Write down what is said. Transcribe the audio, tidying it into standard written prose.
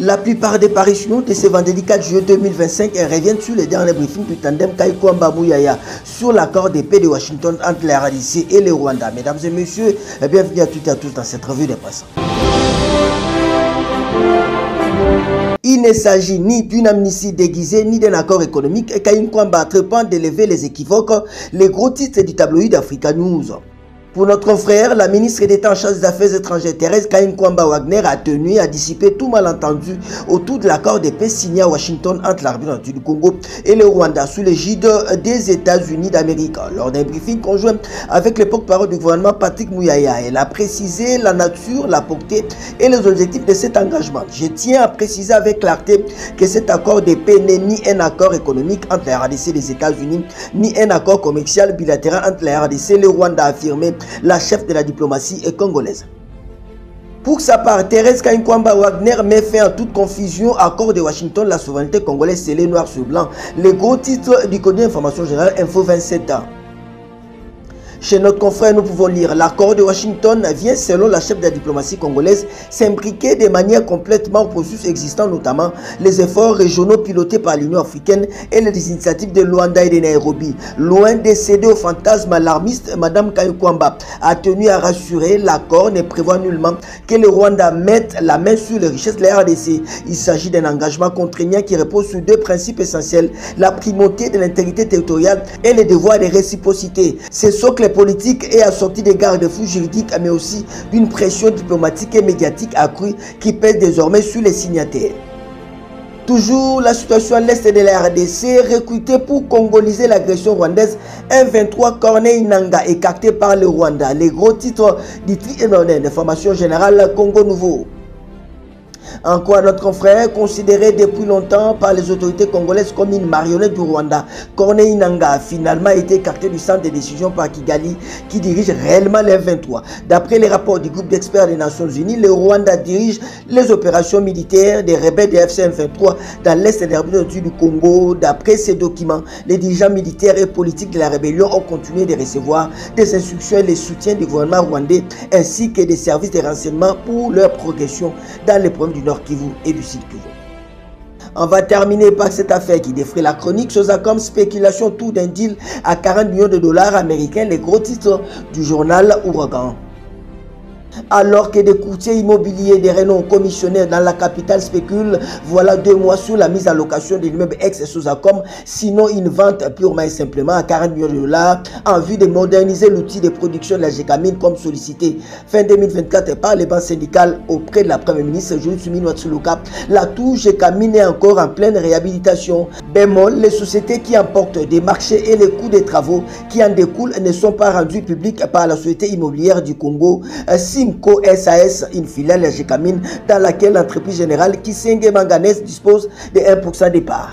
La plupart des parutions de ce vendredi 4 juillet 2025 reviennent sur les derniers briefings du tandem Kaikwamba Mouyaya sur l'accord de paix de Washington entre la RDC et le Rwanda. Mesdames et messieurs, bienvenue à toutes et à tous dans cette revue de presse. Il ne s'agit ni d'une amnistie déguisée ni d'un accord économique. Kaikwamba entreprend d'élever les équivoques, les gros titres du tabloïd Africa News. Pour notre confrère, la ministre d'État en charge des Affaires étrangères, Thérèse Kayinkwamba Wagner, a tenu à dissiper tout malentendu autour de l'accord de paix signé à Washington entre l'armée du Congo et le Rwanda sous l'égide des États-Unis d'Amérique. Lors d'un briefing conjoint avec le porte-parole du gouvernement Patrick Mouyaya, elle a précisé la nature, la portée et les objectifs de cet engagement. Je tiens à préciser avec clarté que cet accord de paix n'est ni un accord économique entre la RDC et les États-Unis, ni un accord commercial bilatéral entre la RDC et le Rwanda, a affirmé la chef de la diplomatie congolaise. Pour sa part, Thérèse Kayinkwamba Wagner met fin à toute confusion. Accord de Washington, la souveraineté congolaise scellée noir sur blanc. Les gros titres du code d'information générale Info 27 ans. Chez notre confrère, nous pouvons lire l'accord de Washington vient, selon la chef de la diplomatie congolaise, s'imbriquer de manière complètement au processus existant, notamment les efforts régionaux pilotés par l'Union africaine et les initiatives de Luanda et de Nairobi. Loin de céder au fantasme alarmiste, Mme Kayinkwamba a tenu à rassurer, l'accord ne prévoit nullement que le Rwanda mette la main sur les richesses de la RDC. Il s'agit d'un engagement contraignant qui repose sur deux principes essentiels, la primauté de l'intégrité territoriale et le devoir de réciprocité. C'est ce que politique est assorti des garde-fous juridiques, mais aussi d'une pression diplomatique et médiatique accrue qui pèse désormais sur les signataires. Toujours la situation à l'est de la RDC, recruté pour congoliser l'agression rwandaise, M23 Corneille Nangaa écarté par le Rwanda. Les gros titres du tri-et-non-est de formation générale Congo Nouveau. En quoi notre confrère, considéré depuis longtemps par les autorités congolaises comme une marionnette du Rwanda, Corneille Nangaa a finalement été écarté du centre de décision par Kigali qui dirige réellement les M23. D'après les rapports du groupe d'experts des Nations Unies, le Rwanda dirige les opérations militaires des rebelles de FCM23 dans l'est de la République du Congo. D'après ces documents, les dirigeants militaires et politiques de la rébellion ont continué de recevoir des instructions et les soutiens du gouvernement rwandais ainsi que des services de renseignement pour leur progression dans les problèmes du Nord Kivu et du Sud Kivu. On va terminer par cette affaire qui défraie la chronique, chose comme spéculation autour d'un deal à 40 millions de dollars américains, les gros titres du journal Ouragan. Alors que des courtiers immobiliers des renom commissionnaires dans la capitale spéculent, voilà 2 mois sur la mise en location de l'immeuble ex-Sosacom, sinon une vente purement et simplement à 40 millions de dollars en vue de moderniser l'outil de production de la Gécamine comme sollicité fin 2024 par les banques syndicales auprès de la Première ministre Julie Tsuminwa-Tshuluka. La tour Gécamine est encore en pleine réhabilitation. Bémol, les sociétés qui emportent des marchés et les coûts des travaux qui en découlent ne sont pas rendus publics par la Société immobilière du Congo, Simco SAS, une filiale de Gécamine dans laquelle l'entreprise générale Kisenge Manganese dispose de 1% des parts.